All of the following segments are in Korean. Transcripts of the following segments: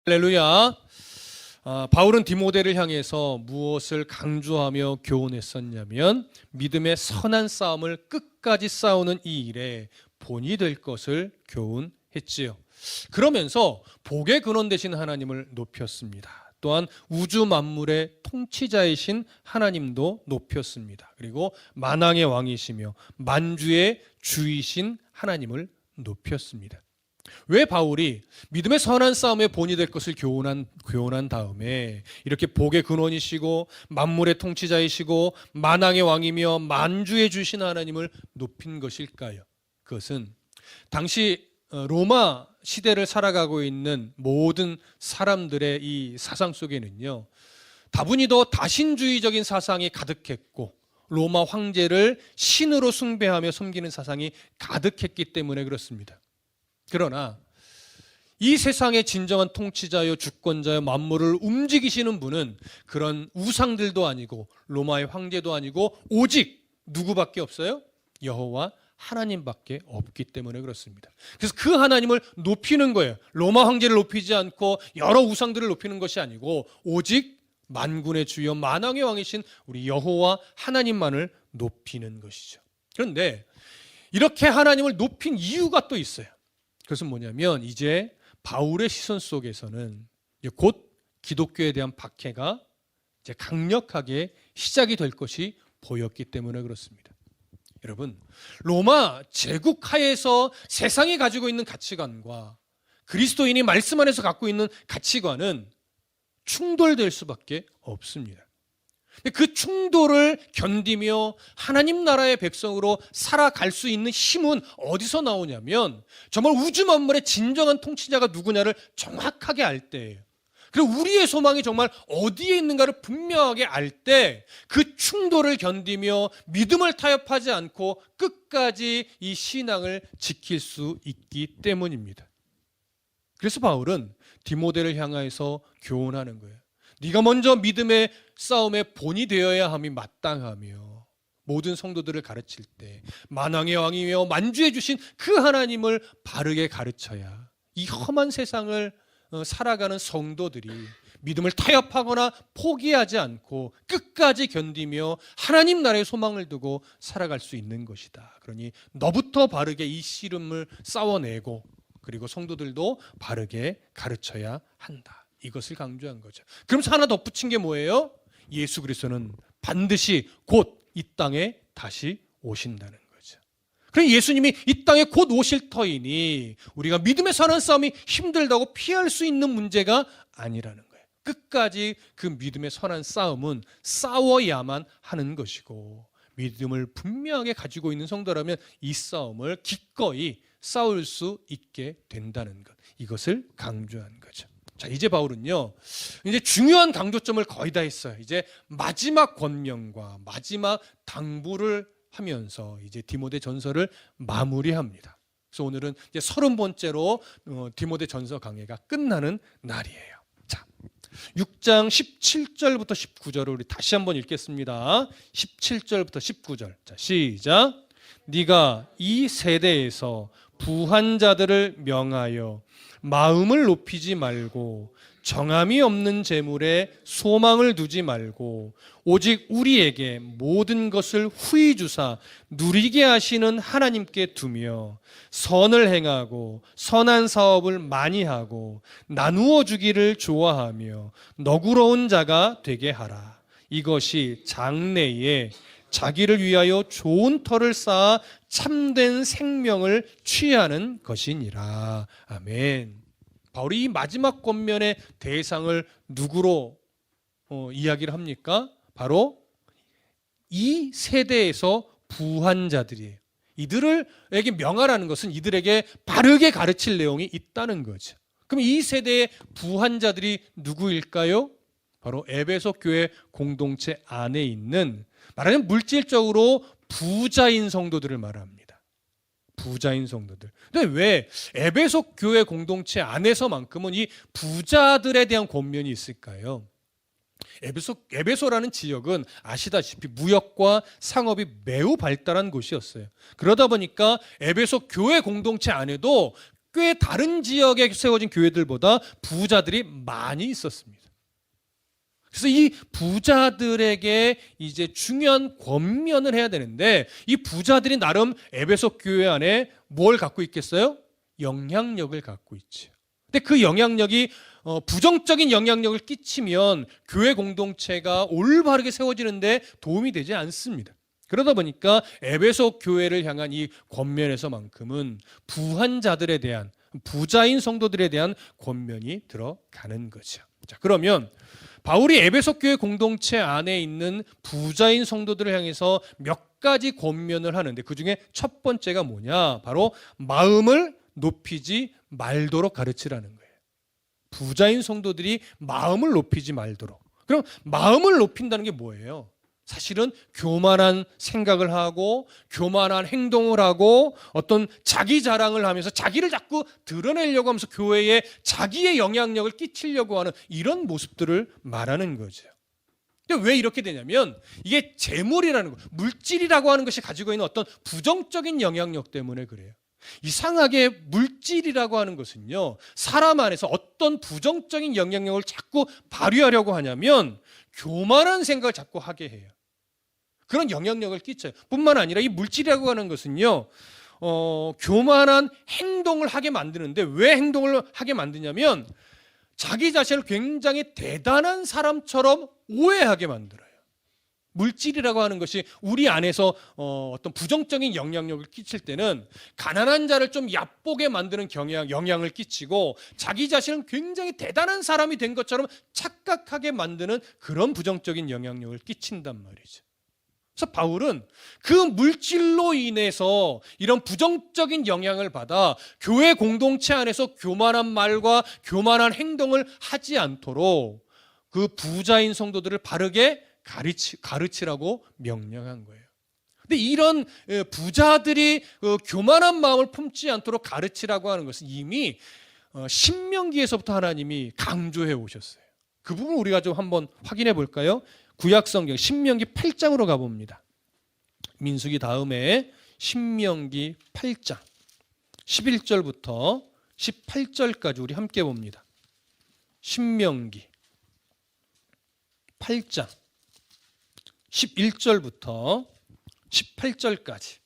할렐루야. 바울은 디모데를 향해서 무엇을 강조하며 교훈했었냐면 믿음의 선한 싸움을 끝까지 싸우는 이 일에 본이 될 것을 교훈했지요. 그러면서 복의 근원 되신 하나님을 높였습니다. 또한 우주 만물의 통치자이신 하나님도 높였습니다. 그리고 만왕의 왕이시며 만주의 주이신 하나님을 높였습니다. 왜 바울이 믿음의 선한 싸움의 본이 될 것을 교훈한 다음에 이렇게 복의 근원이시고 만물의 통치자이시고 만왕의 왕이며 만주의 주신 하나님을 높인 것일까요? 그것은 당시 로마 시대를 살아가고 있는 모든 사람들의 이 사상 속에는요, 다분히도 다신주의적인 사상이 가득했고 로마 황제를 신으로 숭배하며 섬기는 사상이 가득했기 때문에 그렇습니다. 그러나 이 세상의 진정한 통치자요 주권자요 만물을 움직이시는 분은 그런 우상들도 아니고 로마의 황제도 아니고 오직 누구밖에 없어요? 여호와 하나님밖에 없기 때문에 그렇습니다. 그래서 그 하나님을 높이는 거예요. 로마 황제를 높이지 않고 여러 우상들을 높이는 것이 아니고 오직 만군의 주여 만왕의 왕이신 우리 여호와 하나님만을 높이는 것이죠. 그런데 이렇게 하나님을 높인 이유가 또 있어요. 그것은 뭐냐면 이제 바울의 시선 속에서는 곧 기독교에 대한 박해가 이제 강력하게 시작이 될 것이 보였기 때문에 그렇습니다. 여러분, 로마 제국 하에서 세상이 가지고 있는 가치관과 그리스도인이 말씀 안에서 갖고 있는 가치관은 충돌될 수밖에 없습니다. 그 충돌을 견디며 하나님 나라의 백성으로 살아갈 수 있는 힘은 어디서 나오냐면 정말 우주 만물의 진정한 통치자가 누구냐를 정확하게 알 때예요. 그리고 우리의 소망이 정말 어디에 있는가를 분명하게 알 때 그 충돌을 견디며 믿음을 타협하지 않고 끝까지 이 신앙을 지킬 수 있기 때문입니다. 그래서 바울은 디모데를 향해서 교훈하는 거예요. 네가 먼저 믿음의 싸움의 본이 되어야 함이 마땅하며 모든 성도들을 가르칠 때 만왕의 왕이며 만주해 주신 그 하나님을 바르게 가르쳐야 이 험한 세상을 살아가는 성도들이 믿음을 타협하거나 포기하지 않고 끝까지 견디며 하나님 나라의 소망을 두고 살아갈 수 있는 것이다. 그러니 너부터 바르게 이 씨름을 싸워내고 그리고 성도들도 바르게 가르쳐야 한다. 이것을 강조한 거죠. 그러면서 하나 덧붙인 게 뭐예요? 예수 그리스도는 반드시 곧 이 땅에 다시 오신다는 거죠. 그럼 예수님이 이 땅에 곧 오실 터이니 우리가 믿음의 선한 싸움이 힘들다고 피할 수 있는 문제가 아니라는 거예요. 끝까지 그 믿음의 선한 싸움은 싸워야만 하는 것이고 믿음을 분명하게 가지고 있는 성도라면 이 싸움을 기꺼이 싸울 수 있게 된다는 것, 이것을 강조한 거죠. 자, 이제 바울은요, 이제 중요한 강조점을 거의 다 했어요. 이제 마지막 권면과 마지막 당부를 하면서 이제 디모데 전서를 마무리합니다. 그래서 오늘은 이제 30번째로 디모데 전서 강해가 끝나는 날이에요. 자, 6장 17절부터 19절을 우리 다시 한번 읽겠습니다. 17절부터 19절. 자, 시작. 네가 이 세대에서 부한 자들을 명하여 마음을 높이지 말고 정함이 없는 재물에 소망을 두지 말고 오직 우리에게 모든 것을 후히 주사 누리게 하시는 하나님께 두며 선을 행하고 선한 사업을 많이 하고 나누어 주기를 좋아하며 너그러운 자가 되게 하라. 이것이 장래에 자기를 위하여 좋은 터를 쌓아 참된 생명을 취하는 것이니라. 아멘. 바울이 이 마지막 권면의 대상을 누구로 이야기를 합니까? 바로 이 세대에서 부한 자들이에요. 이들에게 명하라는 것은 이들에게 바르게 가르칠 내용이 있다는 거죠. 그럼 이 세대의 부한 자들이 누구일까요? 바로 에베소 교회 공동체 안에 있는, 말하자면 물질적으로 부자인 성도들을 말합니다. 부자인 성도들. 근데 왜 에베소 교회 공동체 안에서만큼은 이 부자들에 대한 권면이 있을까요? 에베소라는 지역은 아시다시피 무역과 상업이 매우 발달한 곳이었어요. 그러다 보니까 에베소 교회 공동체 안에도 꽤 다른 지역에 세워진 교회들보다 부자들이 많이 있었습니다. 그래서 이 부자들에게 이제 중요한 권면을 해야 되는데, 이 부자들이 나름 에베소 교회 안에 뭘 갖고 있겠어요? 영향력을 갖고 있죠. 근데 그 영향력이 부정적인 영향력을 끼치면 교회 공동체가 올바르게 세워지는데 도움이 되지 않습니다. 그러다 보니까 에베소 교회를 향한 이 권면에서만큼은 부한 자들에 대한, 부자인 성도들에 대한 권면이 들어가는 거죠. 자, 그러면 바울이 에베소 교회 공동체 안에 있는 부자인 성도들을 향해서 몇 가지 권면을 하는데, 그중에 첫 번째가 뭐냐? 바로 마음을 높이지 말도록 가르치라는 거예요. 부자인 성도들이 마음을 높이지 말도록. 그럼 마음을 높인다는 게 뭐예요? 사실은 교만한 생각을 하고 교만한 행동을 하고 어떤 자기 자랑을 하면서 자기를 자꾸 드러내려고 하면서 교회에 자기의 영향력을 끼치려고 하는 이런 모습들을 말하는 거죠. 근데 왜 이렇게 되냐면, 이게 재물이라는 거, 물질이라고 하는 것이 가지고 있는 어떤 부정적인 영향력 때문에 그래요. 이상하게 물질이라고 하는 것은요, 사람 안에서 어떤 부정적인 영향력을 자꾸 발휘하려고 하냐면 교만한 생각을 자꾸 하게 해요. 그런 영향력을 끼쳐요. 뿐만 아니라 이 물질이라고 하는 것은요, 교만한 행동을 하게 만드는데, 왜 행동을 하게 만드냐면 자기 자신을 굉장히 대단한 사람처럼 오해하게 만들어요. 물질이라고 하는 것이 우리 안에서 어떤 부정적인 영향력을 끼칠 때는 가난한 자를 좀 얕보게 만드는 영향을 끼치고, 자기 자신은 굉장히 대단한 사람이 된 것처럼 착각하게 만드는 그런 부정적인 영향력을 끼친단 말이죠. 그래서 바울은 그 물질로 인해서 이런 부정적인 영향을 받아 교회 공동체 안에서 교만한 말과 교만한 행동을 하지 않도록 그 부자인 성도들을 바르게 가르치라고 명령한 거예요. 근데 이런 부자들이 교만한 마음을 품지 않도록 가르치라고 하는 것은 이미 신명기에서부터 하나님이 강조해 오셨어요. 그 부분 우리가 좀 한번 확인해 볼까요? 구약성경 신명기 8장으로 가봅니다. 민수기 다음에 신명기 8장 11절부터 18절까지 우리 함께 봅니다. 신명기 8장 11절부터 18절까지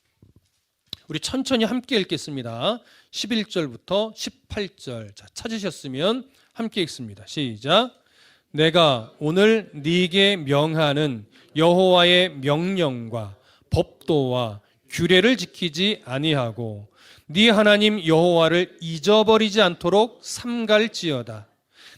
우리 천천히 함께 읽겠습니다. 11절부터 18절. 자, 찾으셨으면 함께 읽습니다. 시작. 내가 오늘 네게 명하는 여호와의 명령과 법도와 규례를 지키지 아니하고 네 하나님 여호와를 잊어버리지 않도록 삼갈지어다.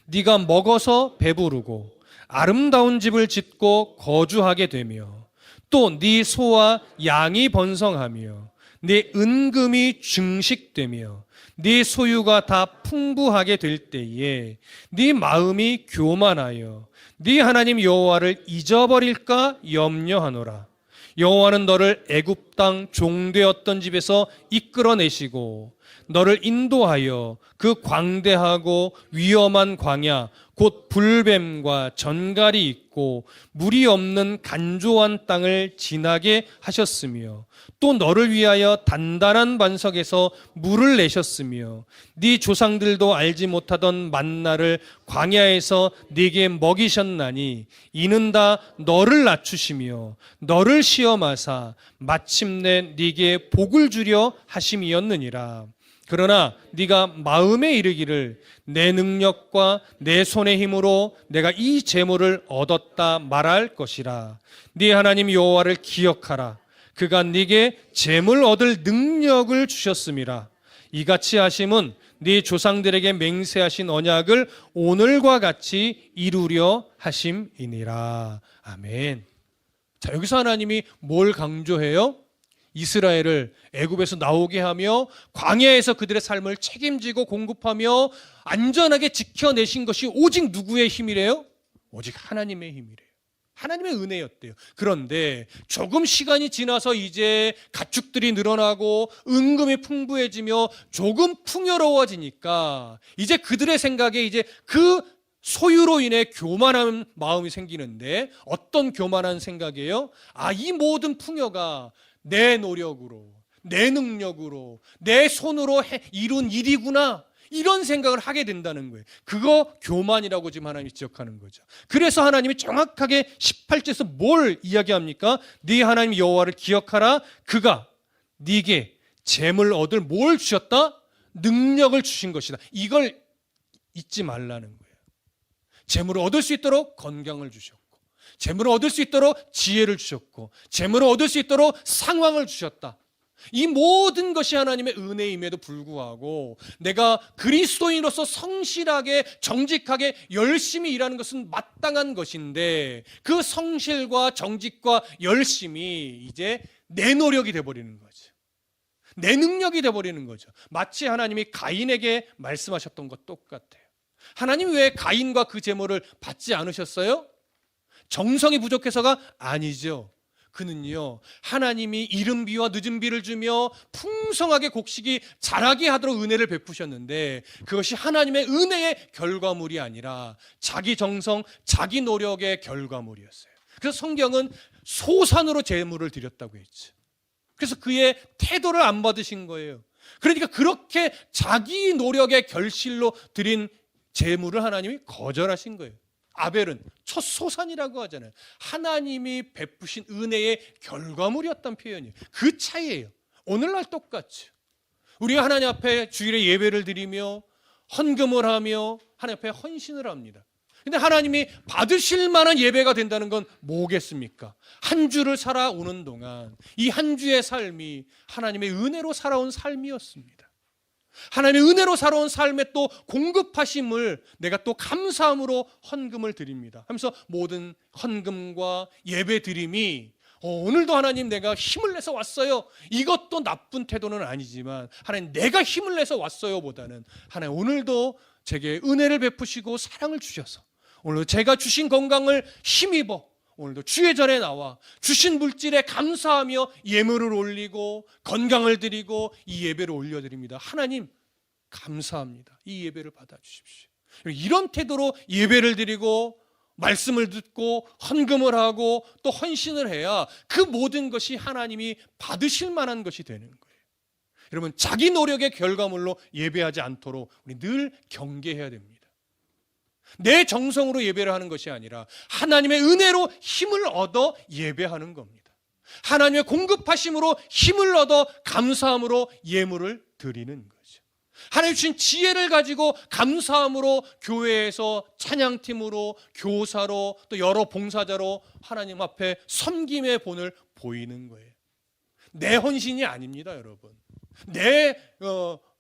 네가 먹어서 배부르고 아름다운 집을 짓고 거주하게 되며 또 네 소와 양이 번성하며 네 은금이 증식되며 네 소유가 다 풍부하게 될 때에 네 마음이 교만하여 네 하나님 여호와를 잊어버릴까 염려하노라. 여호와는 너를 애굽 땅 종되었던 집에서 이끌어내시고 너를 인도하여 그 광대하고 위험한 광야 곧 불뱀과 전갈이 있고 물이 없는 간조한 땅을 지나게 하셨으며 또 너를 위하여 단단한 반석에서 물을 내셨으며 네 조상들도 알지 못하던 만나를 광야에서 네게 먹이셨나니 이는 다 너를 낮추시며 너를 시험하사 마침내 네게 복을 주려 하심이었느니라. 그러나 네가 마음에 이르기를 내 능력과 내 손의 힘으로 내가 이 재물을 얻었다 말할 것이라. 네 하나님 여호와를 기억하라. 그가 네게 재물 얻을 능력을 주셨음이라. 이같이 하심은 네 조상들에게 맹세하신 언약을 오늘과 같이 이루려 하심이니라. 아멘. 자, 여기서 하나님이 뭘 강조해요? 이스라엘을 애굽에서 나오게 하며 광야에서 그들의 삶을 책임지고 공급하며 안전하게 지켜내신 것이 오직 누구의 힘이래요? 오직 하나님의 힘이래요. 하나님의 은혜였대요. 그런데 조금 시간이 지나서 이제 가축들이 늘어나고 은금이 풍부해지며 조금 풍요로워지니까 이제 그들의 생각에 이제 그 소유로 인해 교만한 마음이 생기는데, 어떤 교만한 생각이에요? 이 모든 풍요가 내 노력으로, 내 능력으로, 내 손으로 이룬 일이구나, 이런 생각을 하게 된다는 거예요. 그거 교만이라고 지금 하나님이 지적하는 거죠. 그래서 하나님이 정확하게 18절에서 뭘 이야기합니까? 네 하나님 여호와를 기억하라. 그가 네게 재물 얻을 뭘 주셨다? 능력을 주신 것이다. 이걸 잊지 말라는 거예요. 재물을 얻을 수 있도록 건강을 주셨고, 재물을 얻을 수 있도록 지혜를 주셨고, 재물을 얻을 수 있도록 상황을 주셨다. 이 모든 것이 하나님의 은혜임에도 불구하고 내가 그리스도인으로서 성실하게, 정직하게, 열심히 일하는 것은 마땅한 것인데, 그 성실과 정직과 열심이 이제 내 노력이 되어버리는 거죠. 내 능력이 되어버리는 거죠. 마치 하나님이 가인에게 말씀하셨던 것 똑같아요. 하나님이 왜 가인과 그 제물을 받지 않으셨어요? 정성이 부족해서가 아니죠. 그는요, 하나님이 이른 비와 늦은 비를 주며 풍성하게 곡식이 자라게 하도록 은혜를 베푸셨는데, 그것이 하나님의 은혜의 결과물이 아니라 자기 정성, 자기 노력의 결과물이었어요. 그래서 성경은 소산으로 제물을 드렸다고 했죠. 그래서 그의 태도를 안 받으신 거예요. 그러니까 그렇게 자기 노력의 결실로 드린 제물을 하나님이 거절하신 거예요. 아벨은 첫 소산이라고 하잖아요. 하나님이 베푸신 은혜의 결과물이었다는 표현이에요. 그 차이예요. 오늘날 똑같죠. 우리가 하나님 앞에 주일에 예배를 드리며 헌금을 하며 하나님 앞에 헌신을 합니다. 근데 하나님이 받으실 만한 예배가 된다는 건 뭐겠습니까? 한 주를 살아오는 동안 이 한 주의 삶이 하나님의 은혜로 살아온 삶이었습니다. 하나님의 은혜로 살아온 삶에 또 공급하심을 내가 또 감사함으로 헌금을 드립니다 하면서 모든 헌금과 예배 드림이 오늘도 하나님 내가 힘을 내서 왔어요, 이것도 나쁜 태도는 아니지만 하나님 내가 힘을 내서 왔어요 보다는 하나님 오늘도 제게 은혜를 베푸시고 사랑을 주셔서 오늘도 제가 주신 건강을 힘입어 오늘도 주의 전에 나와 주신 물질에 감사하며 예물을 올리고 건강을 드리고 이 예배를 올려드립니다. 하나님 감사합니다. 이 예배를 받아주십시오. 이런 태도로 예배를 드리고 말씀을 듣고 헌금을 하고 또 헌신을 해야 그 모든 것이 하나님이 받으실 만한 것이 되는 거예요. 여러분, 자기 노력의 결과물로 예배하지 않도록 우리 늘 경계해야 됩니다. 내 정성으로 예배를 하는 것이 아니라 하나님의 은혜로 힘을 얻어 예배하는 겁니다. 하나님의 공급하심으로 힘을 얻어 감사함으로 예물을 드리는 거죠. 하나님 주신 지혜를 가지고 감사함으로 교회에서 찬양팀으로, 교사로, 또 여러 봉사자로 하나님 앞에 섬김의 본을 보이는 거예요. 내 헌신이 아닙니다, 여러분. 내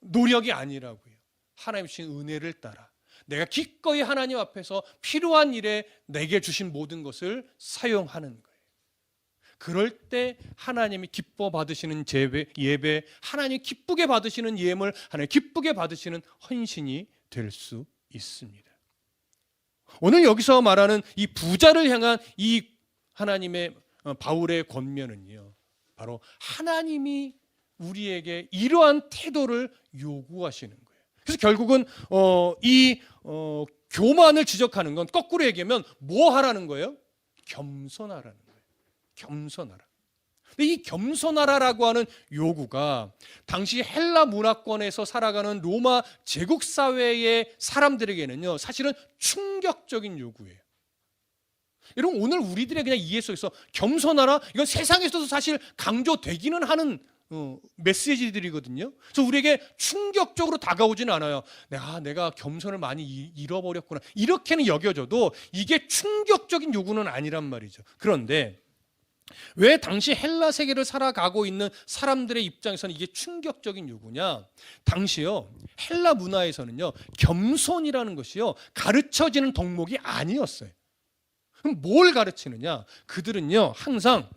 노력이 아니라고요. 하나님 주신 은혜를 따라 내가 기꺼이 하나님 앞에서 필요한 일에 내게 주신 모든 것을 사용하는 거예요. 그럴 때 하나님이 기뻐 받으시는 예배, 하나님 기쁘게 받으시는 예물, 하나님 기쁘게 받으시는 헌신이 될 수 있습니다. 오늘 여기서 말하는 이 부자를 향한 이 하나님의 바울의 권면은요, 바로 하나님이 우리에게 이러한 태도를 요구하시는 거예요. 그래서 결국은 교만을 지적하는 건 거꾸로 얘기하면 뭐 하라는 거예요? 겸손하라는 거예요. 겸손하라. 근데 이 겸손하라라고 하는 요구가 당시 헬라 문화권에서 살아가는 로마 제국 사회의 사람들에게는요, 사실은 충격적인 요구예요. 여러분, 오늘 우리들의 그냥 이해 속에서 겸손하라, 이건 세상에서도 사실 강조되기는 하는 메시지들이거든요. 그래서 우리에게 충격적으로 다가오지는 않아요. 내가 겸손을 많이 잃어버렸구나, 이렇게는 여겨져도 이게 충격적인 요구는 아니란 말이죠. 그런데 왜 당시 헬라 세계를 살아가고 있는 사람들의 입장에서는 이게 충격적인 요구냐? 당시요, 헬라 문화에서는요, 겸손이라는 것이요, 가르쳐지는 덕목이 아니었어요. 그럼 뭘 가르치느냐? 그들은요, 항상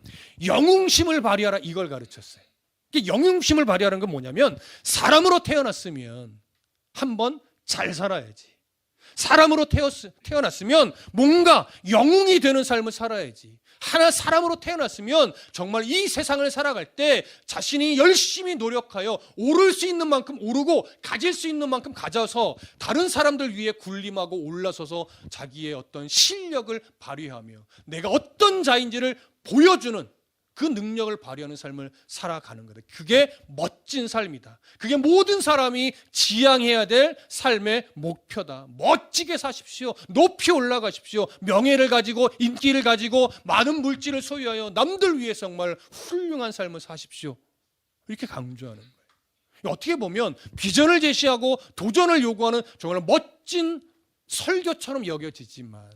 영웅심을 발휘하라, 이걸 가르쳤어요. 영웅심을 발휘하는 건 뭐냐면, 사람으로 태어났으면 한번 잘 살아야지. 사람으로 태어났으면 뭔가 영웅이 되는 삶을 살아야지. 사람으로 태어났으면 정말 이 세상을 살아갈 때 자신이 열심히 노력하여 오를 수 있는 만큼 오르고 가질 수 있는 만큼 가져서 다른 사람들 위해 군림하고 올라서서 자기의 어떤 실력을 발휘하며 내가 어떤 자인지를 보여주는 그 능력을 발휘하는 삶을 살아가는 거다. 그게 멋진 삶이다. 그게 모든 사람이 지향해야 될 삶의 목표다. 멋지게 사십시오. 높이 올라가십시오. 명예를 가지고 인기를 가지고 많은 물질을 소유하여 남들 위해 정말 훌륭한 삶을 사십시오. 이렇게 강조하는 거예요. 어떻게 보면 비전을 제시하고 도전을 요구하는 정말 멋진 설교처럼 여겨지지만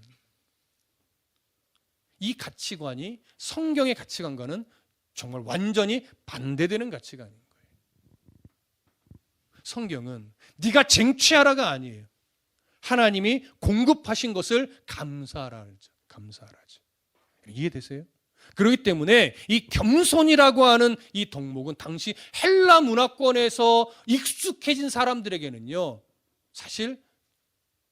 이 가치관이 성경의 가치관과는 정말 완전히 반대되는 가치관인 거예요. 성경은 네가 쟁취하라가 아니에요. 하나님이 공급하신 것을 감사하라죠. 이해되세요? 그렇기 때문에 이 겸손이라고 하는 이 덕목은 당시 헬라 문화권에서 익숙해진 사람들에게는요, 사실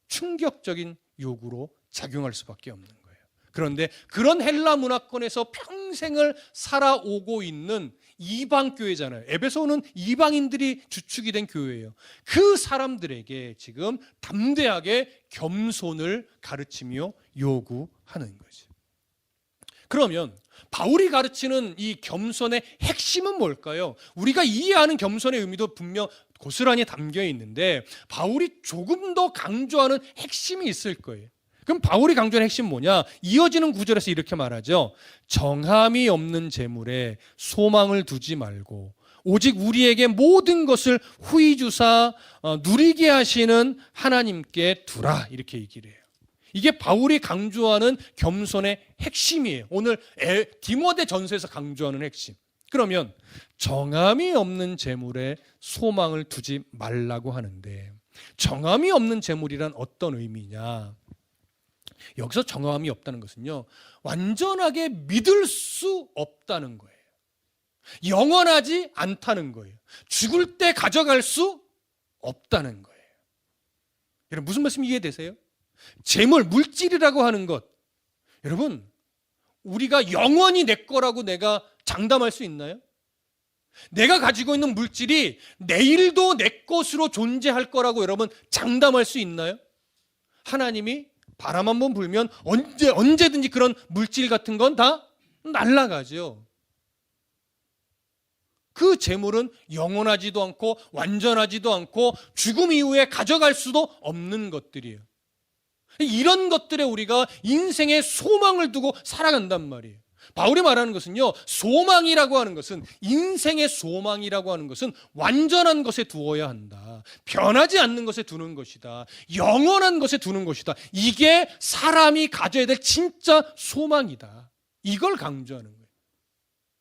충격적인 요구로 작용할 수밖에 없는 거예요. 그런데 그런 헬라 문화권에서 평생을 살아오고 있는 이방 교회잖아요. 에베소는 이방인들이 주축이 된 교회예요. 그 사람들에게 지금 담대하게 겸손을 가르치며 요구하는 거죠. 그러면 바울이 가르치는 이 겸손의 핵심은 뭘까요? 우리가 이해하는 겸손의 의미도 분명 고스란히 담겨 있는데 바울이 조금 더 강조하는 핵심이 있을 거예요. 그럼 바울이 강조하는 핵심은 뭐냐? 이어지는 구절에서 이렇게 말하죠. 정함이 없는 재물에 소망을 두지 말고 오직 우리에게 모든 것을 후히 주사 누리게 하시는 하나님께 두라, 이렇게 얘기를 해요. 이게 바울이 강조하는 겸손의 핵심이에요. 오늘 디모데 전서에서 강조하는 핵심. 그러면 정함이 없는 재물에 소망을 두지 말라고 하는데 정함이 없는 재물이란 어떤 의미냐? 여기서 정함이 없다는 것은요, 완전하게 믿을 수 없다는 거예요. 영원하지 않다는 거예요. 죽을 때 가져갈 수 없다는 거예요. 여러분 무슨 말씀 이해되세요? 재물, 물질이라고 하는 것, 여러분 우리가 영원히 내 거라고 내가 장담할 수 있나요? 내가 가지고 있는 물질이 내일도 내 것으로 존재할 거라고 여러분 장담할 수 있나요? 하나님이 바람 한번 불면 언제든지 그런 물질 같은 건 다 날아가죠. 그 재물은 영원하지도 않고 완전하지도 않고 죽음 이후에 가져갈 수도 없는 것들이에요. 이런 것들에 우리가 인생의 소망을 두고 살아간단 말이에요. 바울이 말하는 것은요, 소망이라고 하는 것은, 인생의 소망이라고 하는 것은 완전한 것에 두어야 한다. 변하지 않는 것에 두는 것이다. 영원한 것에 두는 것이다. 이게 사람이 가져야 될 진짜 소망이다. 이걸 강조하는 거예요.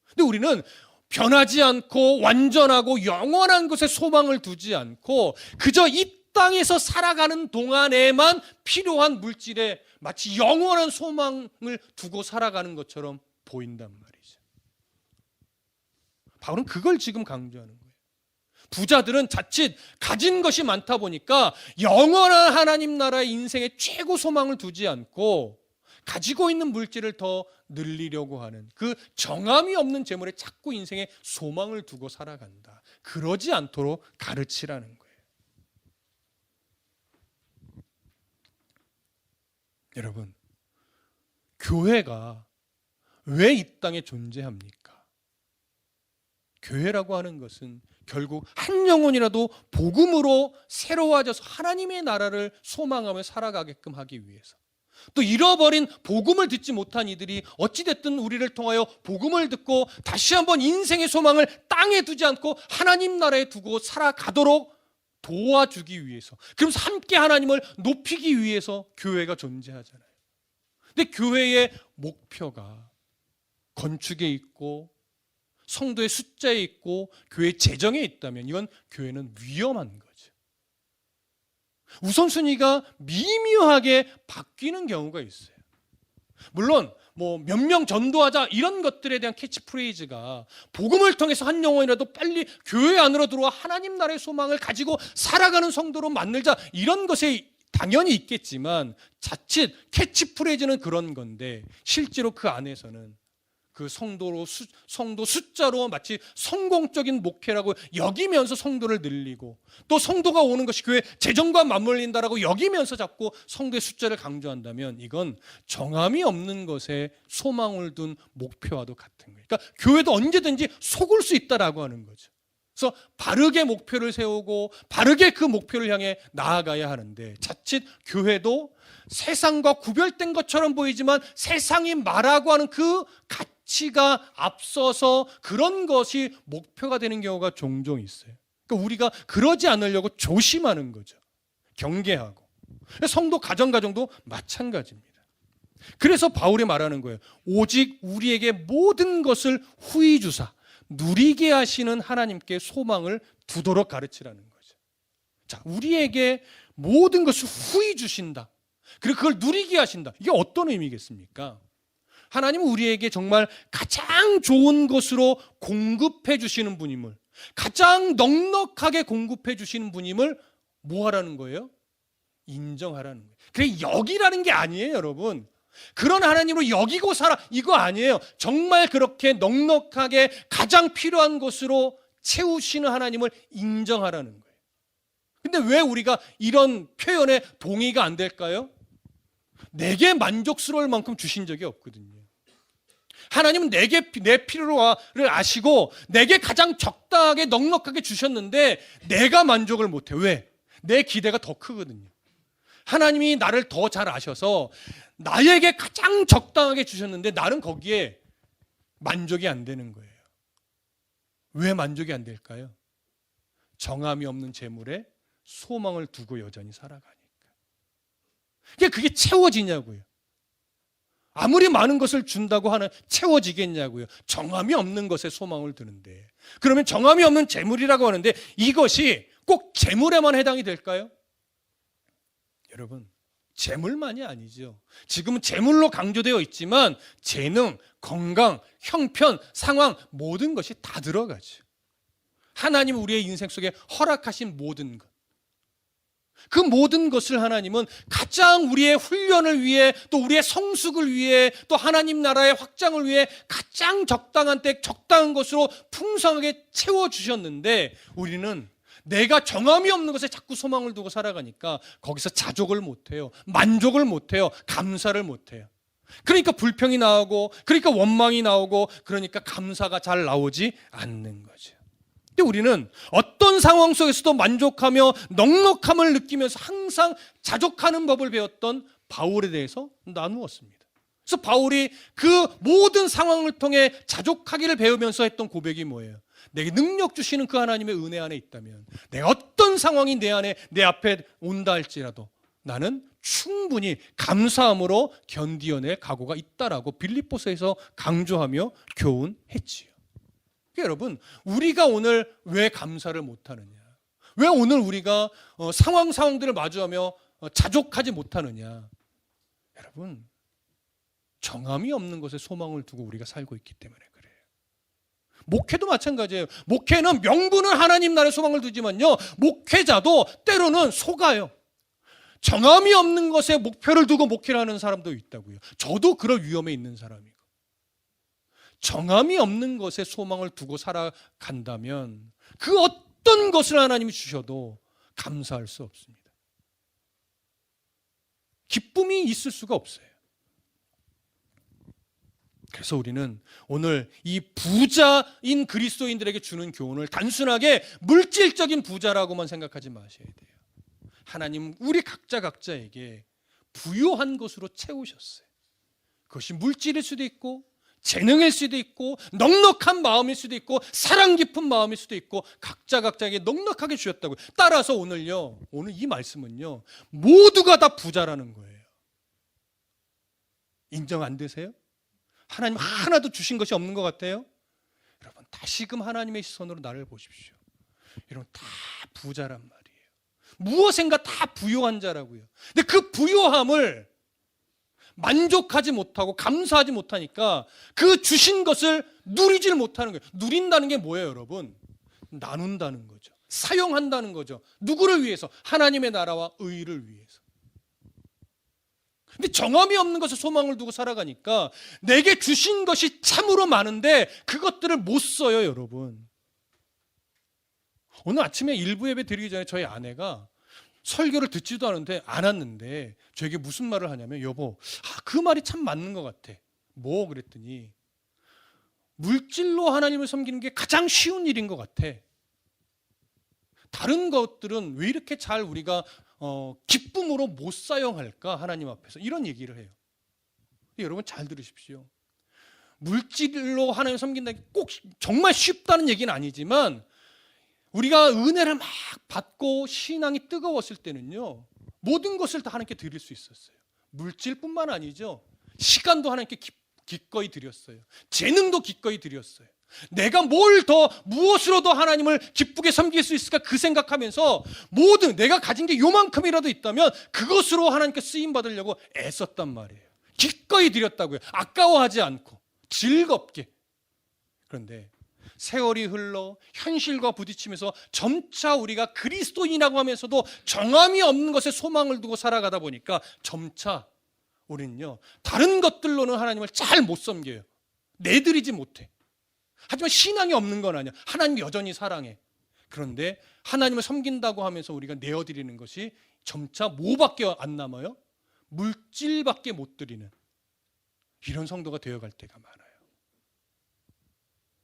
근데 우리는 변하지 않고 완전하고 영원한 것에 소망을 두지 않고 그저 이 땅에서 살아가는 동안에만 필요한 물질에 마치 영원한 소망을 두고 살아가는 것처럼 보인단 말이죠. 바울은 그걸 지금 강조하는 거예요. 부자들은 자칫 가진 것이 많다 보니까 영원한 하나님 나라의 인생의 최고 소망을 두지 않고 가지고 있는 물질을 더 늘리려고 하는 그 정함이 없는 재물에 자꾸 인생의 소망을 두고 살아간다. 그러지 않도록 가르치라는 거예요. 여러분, 교회가 왜 이 땅에 존재합니까? 교회라고 하는 것은 결국 한 영혼이라도 복음으로 새로워져서 하나님의 나라를 소망하며 살아가게끔 하기 위해서, 또 잃어버린 복음을 듣지 못한 이들이 어찌됐든 우리를 통하여 복음을 듣고 다시 한번 인생의 소망을 땅에 두지 않고 하나님 나라에 두고 살아가도록 도와주기 위해서, 그러면서 함께 하나님을 높이기 위해서 교회가 존재하잖아요. 근데 교회의 목표가 건축에 있고 성도의 숫자에 있고 교회 재정에 있다면 이건 교회는 위험한 거죠. 우선순위가 미묘하게 바뀌는 경우가 있어요. 물론 몇 명 전도하자 이런 것들에 대한 캐치프레이즈가 복음을 통해서 한 영혼이라도 빨리 교회 안으로 들어와 하나님 나라의 소망을 가지고 살아가는 성도로 만들자, 이런 것에 당연히 있겠지만 자칫 캐치프레이즈는 그런 건데 실제로 그 안에서는 그 성도 숫자로 마치 성공적인 목회라고 여기면서 성도를 늘리고, 또 성도가 오는 것이 교회 재정과 맞물린다라고 여기면서 자꾸 성도의 숫자를 강조한다면 이건 정함이 없는 것에 소망을 둔 목표와도 같은 거예요. 그러니까 교회도 언제든지 속을 수 있다라고 하는 거죠. 그래서 바르게 목표를 세우고 바르게 그 목표를 향해 나아가야 하는데, 자칫 교회도 세상과 구별된 것처럼 보이지만 세상이 말하고 하는 그 가치가 앞서서 그런 것이 목표가 되는 경우가 종종 있어요. 그러니까 우리가 그러지 않으려고 조심하는 거죠. 경계하고. 성도 가정도 마찬가지입니다. 그래서 바울이 말하는 거예요. 오직 우리에게 모든 것을 후히 주사 누리게 하시는 하나님께 소망을 두도록 가르치라는 거죠. 자, 우리에게 모든 것을 후히 주신다. 그리고 그걸 누리게 하신다. 이게 어떤 의미겠습니까? 하나님은 우리에게 정말 가장 좋은 것으로 공급해 주시는 분임을, 가장 넉넉하게 공급해 주시는 분임을 뭐 하라는 거예요? 인정하라는 거예요. 그래, 여기라는 게 아니에요, 여러분. 그런 하나님으로 여기고 살아, 이거 아니에요. 정말 그렇게 넉넉하게 가장 필요한 것으로 채우시는 하나님을 인정하라는 거예요. 근데 왜 우리가 이런 표현에 동의가 안 될까요? 내게 만족스러울 만큼 주신 적이 없거든요. 하나님은 내 필요를 아시고 내게 가장 적당하게 넉넉하게 주셨는데 내가 만족을 못해. 왜? 내 기대가 더 크거든요. 하나님이 나를 더 잘 아셔서 나에게 가장 적당하게 주셨는데 나는 거기에 만족이 안 되는 거예요. 왜 만족이 안 될까요? 정함이 없는 재물에 소망을 두고 여전히 살아가니까. 그게 채워지냐고요. 아무리 많은 것을 준다고 하는 채워지겠냐고요. 정함이 없는 것에 소망을 두는데. 그러면 정함이 없는 재물이라고 하는데 이것이 꼭 재물에만 해당이 될까요? 여러분, 재물만이 아니죠. 지금은 재물로 강조되어 있지만 재능, 건강, 형편, 상황 모든 것이 다 들어가죠. 하나님 우리의 인생 속에 허락하신 모든 것, 그 모든 것을 하나님은 가장 우리의 훈련을 위해, 또 우리의 성숙을 위해, 또 하나님 나라의 확장을 위해 가장 적당한 때 적당한 것으로 풍성하게 채워주셨는데, 우리는 내가 정함이 없는 것에 자꾸 소망을 두고 살아가니까 거기서 자족을 못해요. 만족을 못해요. 감사를 못해요. 그러니까 불평이 나오고, 그러니까 원망이 나오고, 그러니까 감사가 잘 나오지 않는 거죠. 근데 우리는 어떤 상황 속에서도 만족하며 넉넉함을 느끼면서 항상 자족하는 법을 배웠던 바울에 대해서 나누었습니다. 그래서 바울이 그 모든 상황을 통해 자족하기를 배우면서 했던 고백이 뭐예요? 내게 능력 주시는 그 하나님의 은혜 안에 있다면 내가 어떤 상황이 내 앞에 온다 할지라도 나는 충분히 감사함으로 견디어낼 각오가 있다라고 빌립보서에서 강조하며 교훈했지요. 여러분, 우리가 오늘 왜 감사를 못하느냐? 왜 오늘 우리가 상황들을 마주하며 자족하지 못하느냐? 여러분, 정함이 없는 것에 소망을 두고 우리가 살고 있기 때문에 그래요. 목회도 마찬가지예요. 목회는 명분은 하나님 나라에 소망을 두지만요, 목회자도 때로는 속아요. 정함이 없는 것에 목표를 두고 목회를 하는 사람도 있다고요. 저도 그럴 위험에 있는 사람이고. 정함이 없는 것에 소망을 두고 살아간다면 그 어떤 것을 하나님이 주셔도 감사할 수 없습니다. 기쁨이 있을 수가 없어요. 그래서 우리는 오늘 이 부자인 그리스도인들에게 주는 교훈을 단순하게 물질적인 부자라고만 생각하지 마셔야 돼요. 하나님 우리 각자에게 부유한 것으로 채우셨어요. 그것이 물질일 수도 있고 재능일 수도 있고 넉넉한 마음일 수도 있고 사랑 깊은 마음일 수도 있고 각자에게 넉넉하게 주셨다고요. 따라서 오늘 이 말씀은요, 모두가 다 부자라는 거예요. 인정 안 되세요? 하나님 하나도 주신 것이 없는 것 같아요? 여러분, 다시금 하나님의 시선으로 나를 보십시오. 여러분, 다 부자란 말이에요. 무엇인가 다 부유한 자라고요. 근데 그 부유함을 만족하지 못하고 감사하지 못하니까 그 주신 것을 누리질 못하는 거예요. 누린다는 게 뭐예요, 여러분? 나눈다는 거죠. 사용한다는 거죠. 누구를 위해서? 하나님의 나라와 의를 위해서. 근데 정함이 없는 것에 소망을 두고 살아가니까 내게 주신 것이 참으로 많은데 그것들을 못 써요, 여러분. 오늘 아침에 일부 예배 드리기 전에 저희 아내가 설교를 듣지도 않았는데 저에게 무슨 말을 하냐면, 여보, 그 말이 참 맞는 것 같아. 뭐? 그랬더니 물질로 하나님을 섬기는 게 가장 쉬운 일인 것 같아. 다른 것들은 왜 이렇게 잘 우리가 기쁨으로 못 사용할까? 하나님 앞에서 이런 얘기를 해요. 여러분 잘 들으십시오. 물질로 하나님을 섬긴다는 게 꼭 정말 쉽다는 얘기는 아니지만 우리가 은혜를 막 받고 신앙이 뜨거웠을 때는요, 모든 것을 다 하나님께 드릴 수 있었어요. 물질뿐만 아니죠. 시간도 하나님께 기꺼이 드렸어요. 재능도 기꺼이 드렸어요. 내가 무엇으로 더 하나님을 기쁘게 섬길 수 있을까 그 생각하면서 모든 내가 가진 게 요만큼이라도 있다면 그것으로 하나님께 쓰임 받으려고 애썼단 말이에요. 기꺼이 드렸다고요. 아까워하지 않고 즐겁게. 그런데 세월이 흘러 현실과 부딪히면서 점차 우리가 그리스도인이라고 하면서도 정함이 없는 것에 소망을 두고 살아가다 보니까 점차 우리는요, 다른 것들로는 하나님을 잘 못 섬겨요. 내드리지 못해. 하지만 신앙이 없는 건 아니야. 하나님 여전히 사랑해. 그런데 하나님을 섬긴다고 하면서 우리가 내어드리는 것이 점차 뭐밖에 안 남아요? 물질밖에 못 드리는 이런 성도가 되어갈 때가 많아요.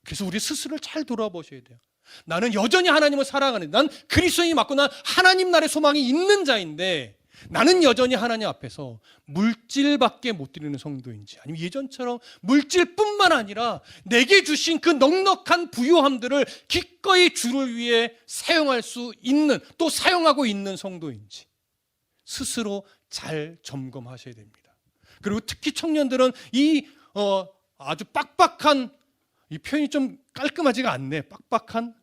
그래서 우리 스스로를 잘 돌아보셔야 돼요. 나는 여전히 하나님을 사랑하는, 난 그리스도인이 맞고 난 하나님 나라의 소망이 있는 자인데 나는 여전히 하나님 앞에서 물질밖에 못 드리는 성도인지, 아니면 예전처럼 물질뿐만 아니라 내게 주신 그 넉넉한 부요함들을 기꺼이 주를 위해 사용할 수 있는, 또 사용하고 있는 성도인지 스스로 잘 점검하셔야 됩니다. 그리고 특히 청년들은 이 아주 빡빡한, 이 표현이 좀 깔끔하지가 않네. 빡빡한,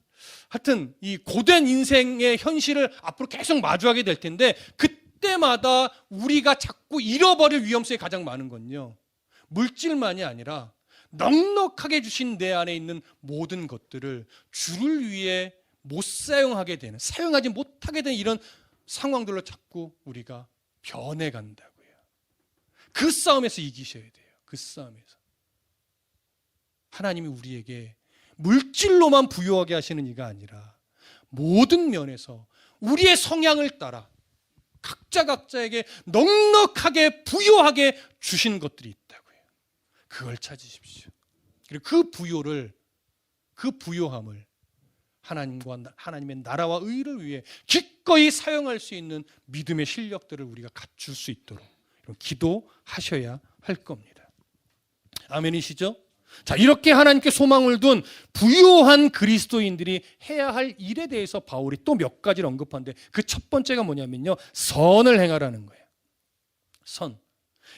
하여튼 이 고된 인생의 현실을 앞으로 계속 마주하게 될 텐데 그때마다 우리가 자꾸 잃어버릴 위험성이 가장 많은 건요, 물질만이 아니라 넉넉하게 주신 내 안에 있는 모든 것들을 주를 위해 못 사용하게 되는, 사용하지 못하게 되는 이런 상황들로 자꾸 우리가 변해간다고요. 그 싸움에서 이기셔야 돼요. 그 싸움에서. 하나님이 우리에게 물질로만 부유하게 하시는 이가 아니라 모든 면에서 우리의 성향을 따라 각자에게 넉넉하게 부유하게 주신 것들이 있다고요. 그걸 찾으십시오. 그리고 그 부유함을 하나님의 나라와 의를 위해 기꺼이 사용할 수 있는 믿음의 실력들을 우리가 갖출 수 있도록 기도하셔야 할 겁니다. 아멘이시죠? 자, 이렇게 하나님께 소망을 둔 부유한 그리스도인들이 해야 할 일에 대해서 바울이 또 몇 가지를 언급하는데 그 첫 번째가 뭐냐면요, 선을 행하라는 거예요. 선.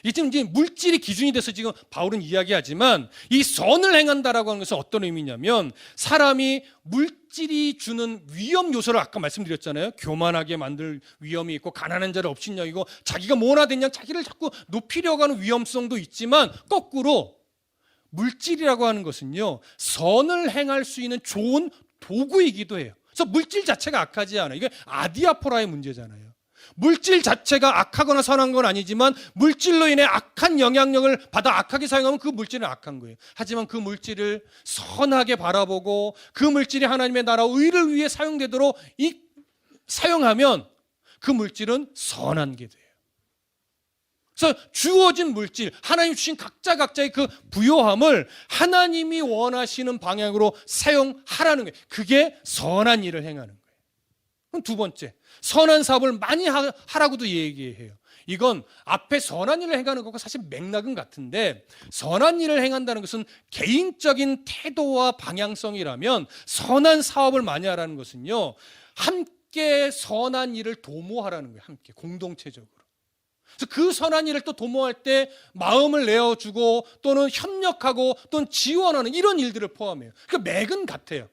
지금 물질이 기준이 돼서 지금 바울은 이야기하지만 이 선을 행한다라고 하는 것은 어떤 의미냐면, 사람이 물질이 주는 위험 요소를 아까 말씀드렸잖아요. 교만하게 만들 위험이 있고, 가난한 자를 업신 여기고, 자기가 뭐나 됐냐 자기를 자꾸 높이려고 하는 위험성도 있지만, 거꾸로 물질이라고 하는 것은요, 선을 행할 수 있는 좋은 도구이기도 해요. 그래서 물질 자체가 악하지 않아요. 이게 아디아포라의 문제잖아요. 물질 자체가 악하거나 선한 건 아니지만 물질로 인해 악한 영향력을 받아 악하게 사용하면 그 물질은 악한 거예요. 하지만 그 물질을 선하게 바라보고 그 물질이 하나님의 나라 의를 위해 사용되도록 사용하면 그 물질은 선한 게 돼요. 그래서 주어진 물질, 하나님 주신 각자의 그 부요함을 하나님이 원하시는 방향으로 사용하라는 거예요. 그게 선한 일을 행하는 거예요. 그럼 두 번째, 선한 사업을 많이 하라고도 얘기해요. 이건 앞에 선한 일을 행하는 것과 사실 맥락은 같은데, 선한 일을 행한다는 것은 개인적인 태도와 방향성이라면 선한 사업을 많이 하라는 것은요, 함께 선한 일을 도모하라는 거예요. 함께 공동체적으로. 그래서 그 선한 일을 또 도모할 때 마음을 내어주고 또는 협력하고 또는 지원하는 이런 일들을 포함해요. 그러니까 맥은 같아요.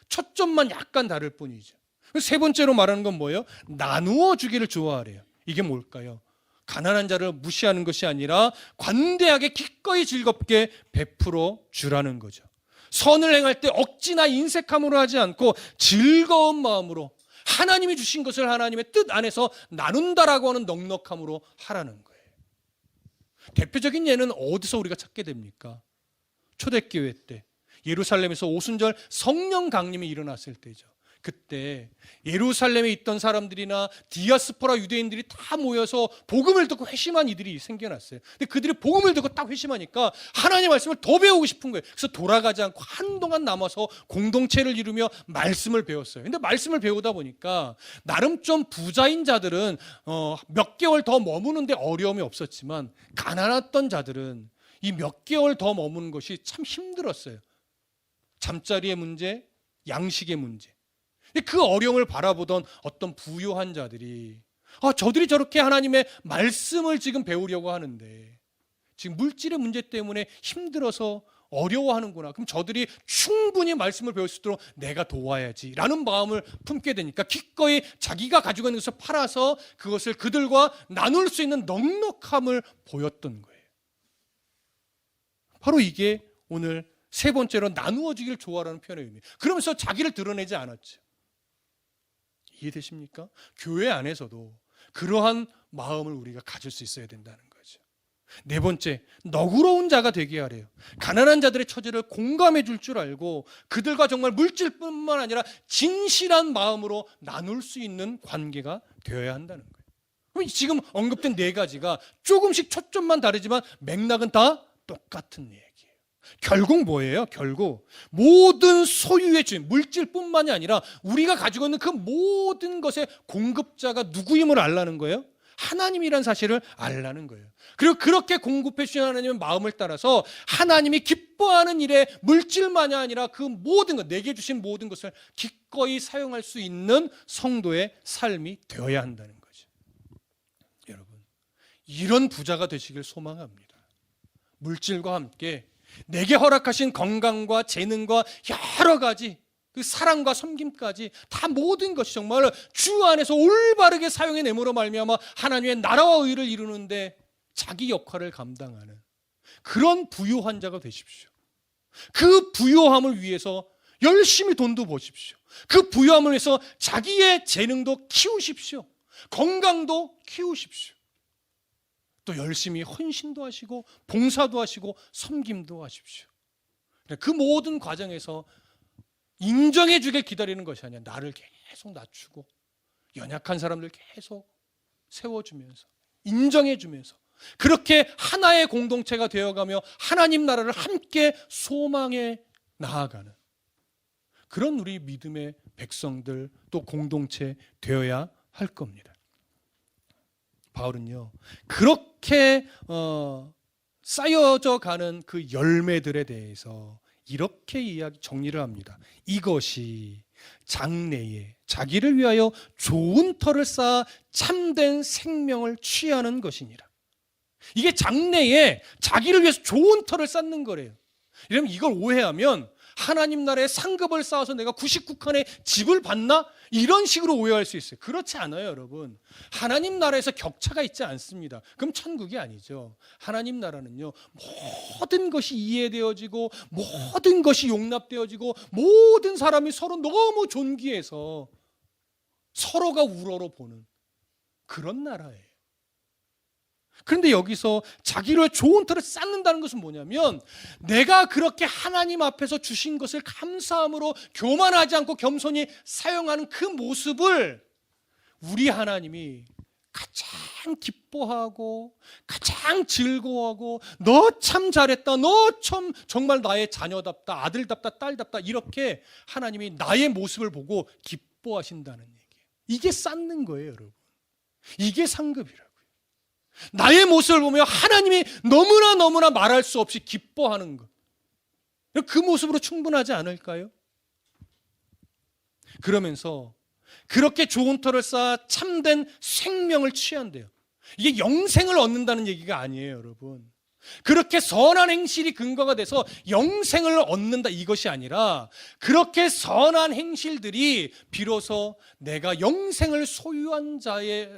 초점만 약간 다를 뿐이죠. 세 번째로 말하는 건 뭐예요? 나누어 주기를 좋아하래요. 이게 뭘까요? 가난한 자를 무시하는 것이 아니라 관대하게 기꺼이 즐겁게 베풀어 주라는 거죠. 선을 행할 때 억지나 인색함으로 하지 않고 즐거운 마음으로 하나님이 주신 것을 하나님의 뜻 안에서 나눈다라고 하는 넉넉함으로 하라는 거예요. 대표적인 예는 어디서 우리가 찾게 됩니까? 초대교회 때 예루살렘에서 오순절 성령 강림이 일어났을 때죠. 그때 예루살렘에 있던 사람들이나 디아스포라 유대인들이 다 모여서 복음을 듣고 회심한 이들이 생겨났어요. 근데 그들이 복음을 듣고 딱 회심하니까 하나님의 말씀을 더 배우고 싶은 거예요. 그래서 돌아가지 않고 한동안 남아서 공동체를 이루며 말씀을 배웠어요. 근데 말씀을 배우다 보니까 나름 좀 부자인 자들은 몇 개월 더 머무는데 어려움이 없었지만 가난했던 자들은 이 몇 개월 더 머무는 것이 참 힘들었어요. 잠자리의 문제, 양식의 문제. 그 어려움을 바라보던 어떤 부유한 자들이 저들이 저렇게 하나님의 말씀을 지금 배우려고 하는데 지금 물질의 문제 때문에 힘들어서 어려워하는구나. 그럼 저들이 충분히 말씀을 배울 수 있도록 내가 도와야지라는 마음을 품게 되니까 기꺼이 자기가 가지고 있는 것을 팔아서 그것을 그들과 나눌 수 있는 넉넉함을 보였던 거예요. 바로 이게 오늘 세 번째로 나누어 주기를 좋아하라는 표현의 의미. 그러면서 자기를 드러내지 않았죠. 이해되십니까? 교회 안에서도 그러한 마음을 우리가 가질 수 있어야 된다는 거죠. 네 번째, 너그러운 자가 되게 하래요. 가난한 자들의 처지를 공감해 줄 줄 알고 그들과 정말 물질뿐만 아니라 진실한 마음으로 나눌 수 있는 관계가 되어야 한다는 거예요. 그럼 지금 언급된 네 가지가 조금씩 초점만 다르지만 맥락은 다 똑같은 얘기예요. 결국 뭐예요? 결국 모든 소유의 주인, 물질뿐만이 아니라 우리가 가지고 있는 그 모든 것의 공급자가 누구임을 알라는 거예요. 하나님이란 사실을 알라는 거예요. 그리고 그렇게 공급해 주신 하나님의 마음을 따라서 하나님이 기뻐하는 일에 물질만이 아니라 그 모든 것, 내게 주신 모든 것을 기꺼이 사용할 수 있는 성도의 삶이 되어야 한다는 거죠. 여러분, 이런 부자가 되시길 소망합니다. 물질과 함께 내게 허락하신 건강과 재능과 여러 가지 그 사랑과 섬김까지 다 모든 것이 정말 주 안에서 올바르게 사용해 내므로 말미암아 하나님의 나라와 의를 이루는데 자기 역할을 감당하는 그런 부유한 자가 되십시오. 그 부유함을 위해서 열심히 돈도 버십시오. 그 부유함을 위해서 자기의 재능도 키우십시오. 건강도 키우십시오. 또 열심히 헌신도 하시고 봉사도 하시고 섬김도 하십시오. 그 모든 과정에서 인정해 주길 기다리는 것이 아니라 나를 계속 낮추고 연약한 사람들 계속 세워주면서 인정해 주면서 그렇게 하나의 공동체가 되어가며 하나님 나라를 함께 소망해 나아가는 그런 우리 믿음의 백성들 또 공동체 되어야 할 겁니다. 바울은요, 그렇게 쌓여져 가는 그 열매들에 대해서 이렇게 정리를 합니다. 이것이 장래에 자기를 위하여 좋은 터를 쌓아 참된 생명을 취하는 것이니라. 이게 장래에 자기를 위해서 좋은 터를 쌓는 거래요. 이러면 이걸 오해하면 하나님 나라에 상급을 쌓아서 내가 99칸의 집을 받나? 이런 식으로 오해할 수 있어요. 그렇지 않아요, 여러분. 하나님 나라에서 격차가 있지 않습니다. 그럼 천국이 아니죠. 하나님 나라는요, 모든 것이 이해되어지고 모든 것이 용납되어지고 모든 사람이 서로 너무 존귀해서 서로가 우러러 보는 그런 나라예요. 그런데 여기서 자기를 좋은 터를 쌓는다는 것은 뭐냐면 내가 그렇게 하나님 앞에서 주신 것을 감사함으로 교만하지 않고 겸손히 사용하는 그 모습을 우리 하나님이 가장 기뻐하고 가장 즐거워하고 너 참 잘했다, 너 참 정말 나의 자녀답다, 아들답다, 딸답다 이렇게 하나님이 나의 모습을 보고 기뻐하신다는 얘기예요. 이게 쌓는 거예요, 여러분. 이게 상급이라고요. 나의 모습을 보며 하나님이 너무나 말할 수 없이 기뻐하는 것. 그 모습으로 충분하지 않을까요? 그러면서 그렇게 좋은 터를 쌓아 참된 생명을 취한대요. 이게 영생을 얻는다는 얘기가 아니에요, 여러분. 그렇게 선한 행실이 근거가 돼서 영생을 얻는다 이것이 아니라 그렇게 선한 행실들이 비로소 내가 영생을 소유한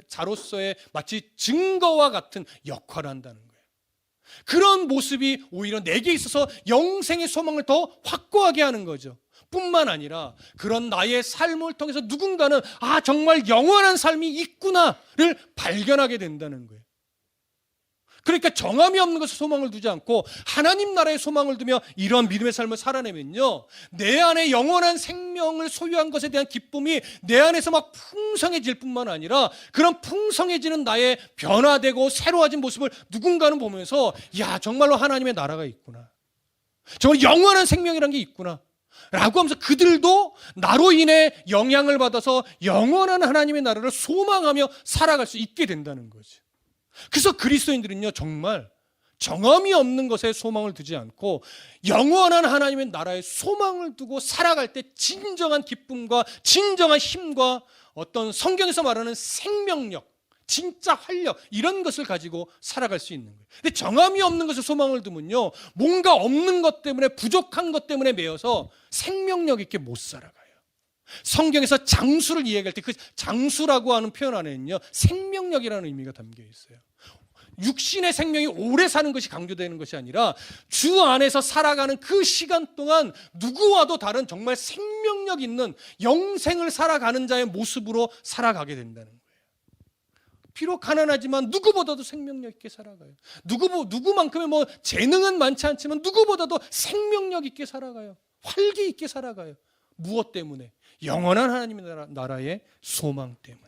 자로서의 마치 증거와 같은 역할을 한다는 거예요. 그런 모습이 오히려 내게 있어서 영생의 소망을 더 확고하게 하는 거죠. 뿐만 아니라 그런 나의 삶을 통해서 누군가는 정말 영원한 삶이 있구나를 발견하게 된다는 거예요. 그러니까 정함이 없는 것에 소망을 두지 않고 하나님 나라에 소망을 두며 이러한 믿음의 삶을 살아내면요, 내 안에 영원한 생명을 소유한 것에 대한 기쁨이 내 안에서 막 풍성해질 뿐만 아니라 그런 풍성해지는 나의 변화되고 새로워진 모습을 누군가는 보면서 야, 정말로 하나님의 나라가 있구나, 정말 영원한 생명이라는 게 있구나 라고 하면서 그들도 나로 인해 영향을 받아서 영원한 하나님의 나라를 소망하며 살아갈 수 있게 된다는 거죠. 그래서 그리스도인들은요, 정말 정함이 없는 것에 소망을 두지 않고 영원한 하나님의 나라에 소망을 두고 살아갈 때 진정한 기쁨과 진정한 힘과 어떤 성경에서 말하는 생명력, 진짜 활력, 이런 것을 가지고 살아갈 수 있는 거예요. 근데 정함이 없는 것에 소망을 두면요, 뭔가 없는 것 때문에, 부족한 것 때문에 매여서 생명력 있게 못 살아가요. 성경에서 장수를 이야기할 때 그 장수라고 하는 표현 안에는요, 생명력이라는 의미가 담겨 있어요. 육신의 생명이 오래 사는 것이 강조되는 것이 아니라 주 안에서 살아가는 그 시간 동안 누구와도 다른 정말 생명력 있는 영생을 살아가는 자의 모습으로 살아가게 된다는 거예요. 비록 가난하지만 누구보다도 생명력 있게 살아가요. 누구만큼의 뭐 재능은 많지 않지만 누구보다도 생명력 있게 살아가요. 활기 있게 살아가요. 무엇 때문에? 영원한 하나님의 나라의 소망 때문에.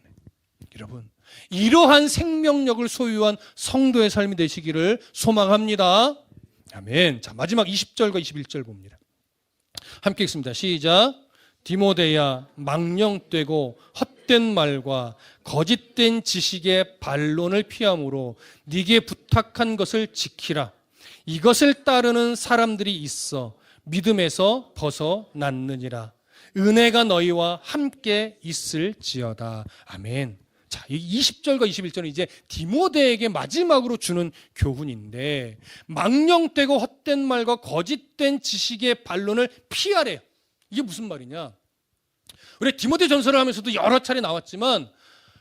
여러분, 이러한 생명력을 소유한 성도의 삶이 되시기를 소망합니다. 아멘. 자, 마지막 20절과 21절 봅니다. 함께 읽습니다. 시작. 디모데야, 망령되고 헛된 말과 거짓된 지식의 반론을 피함으로 네게 부탁한 것을 지키라. 이것을 따르는 사람들이 있어 믿음에서 벗어났느니라. 은혜가 너희와 함께 있을지어다. 아멘. 자, 이 20절과 21절은 이제 디모데에게 마지막으로 주는 교훈인데, 망령되고 헛된 말과 거짓된 지식의 반론을 피하래요. 이게 무슨 말이냐? 우리 디모데 전서를 하면서도 여러 차례 나왔지만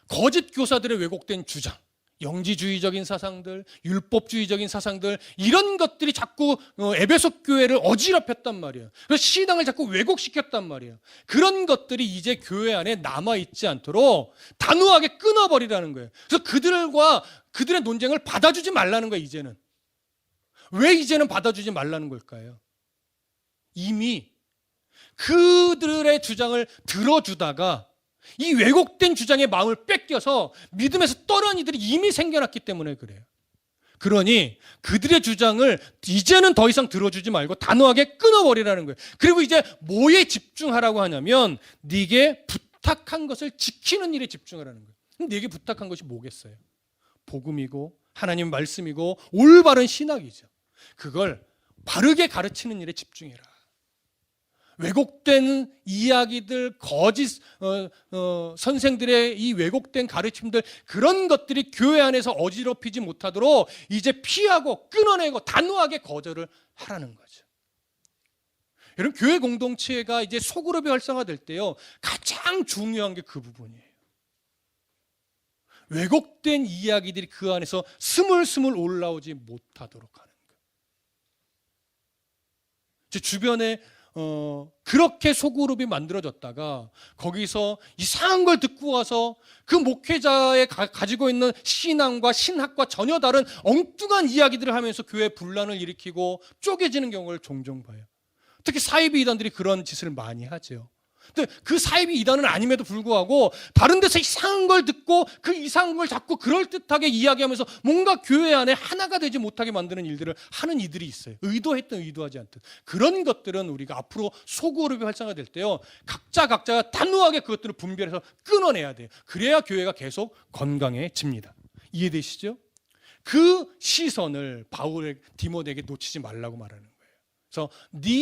거짓 교사들의 왜곡된 주장, 영지주의적인 사상들, 율법주의적인 사상들, 이런 것들이 자꾸 에베소 교회를 어지럽혔단 말이에요. 그래서 신앙을 자꾸 왜곡시켰단 말이에요. 그런 것들이 이제 교회 안에 남아있지 않도록 단호하게 끊어버리라는 거예요. 그래서 그들의 논쟁을 받아주지 말라는 거예요. 이제는. 왜 이제는 받아주지 말라는 걸까요? 이미 그들의 주장을 들어주다가 이 왜곡된 주장의 마음을 뺏겨서 믿음에서 떠난 이들이 이미 생겨났기 때문에 그래요. 그러니 그들의 주장을 이제는 더 이상 들어주지 말고 단호하게 끊어버리라는 거예요. 그리고 이제 뭐에 집중하라고 하냐면 네게 부탁한 것을 지키는 일에 집중하라는 거예요. 그럼 네게 부탁한 것이 뭐겠어요? 복음이고 하나님 말씀이고 올바른 신학이죠. 그걸 바르게 가르치는 일에 집중해라. 왜곡된 이야기들, 거짓 선생들의 이 왜곡된 가르침들, 그런 것들이 교회 안에서 어지럽히지 못하도록 이제 피하고 끊어내고 단호하게 거절을 하라는 거죠. 여러분, 교회 공동체가 이제 소그룹이 활성화될 때요, 가장 중요한 게 그 부분이에요. 왜곡된 이야기들이 그 안에서 스물스물 올라오지 못하도록 하는 거예요. 제 주변에 그렇게 소그룹이 만들어졌다가 거기서 이상한 걸 듣고 와서 그 목회자의 가지고 있는 신앙과 신학과 전혀 다른 엉뚱한 이야기들을 하면서 교회 분란을 일으키고 쪼개지는 경우를 종종 봐요. 특히 사이비 이단들이 그런 짓을 많이 하죠. 근데 그 사이비 이단은 아님에도 불구하고 다른 데서 이상한 걸 듣고 그 이상한 걸 자꾸 그럴듯하게 이야기하면서 뭔가 교회 안에 하나가 되지 못하게 만드는 일들을 하는 이들이 있어요. 의도했든 의도하지 않든. 그런 것들은 우리가 앞으로 소그룹이 활성화될 때요, 각자가 단호하게 그것들을 분별해서 끊어내야 돼요. 그래야 교회가 계속 건강해집니다. 이해되시죠? 그 시선을 바울 디모데에게 놓치지 말라고 말하는 거예요. 그래서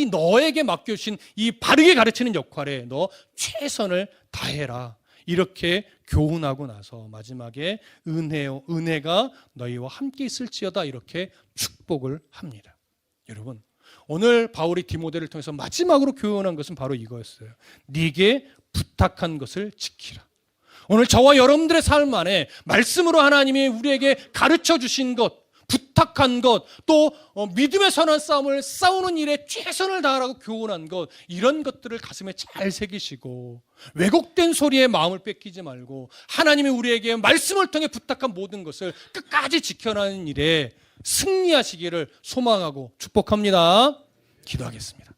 너에게 맡겨주신 이 바르게 가르치는 역할에 너 최선을 다해라. 이렇게 교훈하고 나서 마지막에 은혜가 너희와 함께 있을지어다, 이렇게 축복을 합니다. 여러분, 오늘 바울이 디모데를 통해서 마지막으로 교훈한 것은 바로 이거였어요. 네게 부탁한 것을 지키라. 오늘 저와 여러분들의 삶 안에 말씀으로 하나님이 우리에게 가르쳐 주신 것, 부탁한 것, 또 믿음의 선한 싸움을 싸우는 일에 최선을 다하라고 교훈한 것, 이런 것들을 가슴에 잘 새기시고 왜곡된 소리에 마음을 뺏기지 말고 하나님이 우리에게 말씀을 통해 부탁한 모든 것을 끝까지 지켜나가는 일에 승리하시기를 소망하고 축복합니다. 기도하겠습니다.